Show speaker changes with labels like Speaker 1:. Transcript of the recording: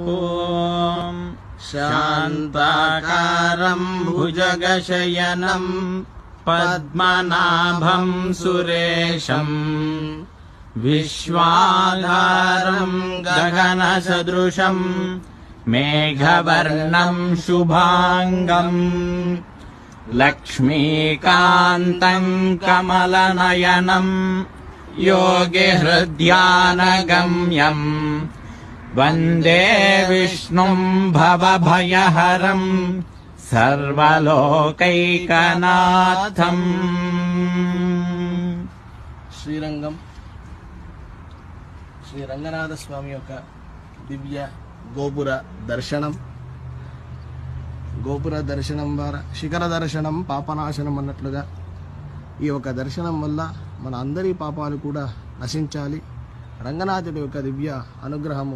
Speaker 1: ॐ शान्ताकारं भुजगशयनं पद्मनाभं सुरेशं विश्वाधारं गगनसदृशं मेघवर्णं शुभांगं लक्ष्मीकान्तं कमलनयनं योगिहृद्यानगम्यं वन्दे विष्णुं भवभयहरं सर्वलोकैकनाथं।
Speaker 2: శ్రీరంగం శ్రీ రంగనాథ స్వామి యొక్క దివ్య గోపుర దర్శనం ద్వారా శిఖర దర్శనం పాపనాశనం అన్నట్లుగా ఈ యొక్క దర్శనం వల్ల మన అందరి పాపాలు కూడా నశించాలి. రంగనాథుడి యొక్క దివ్య అనుగ్రహము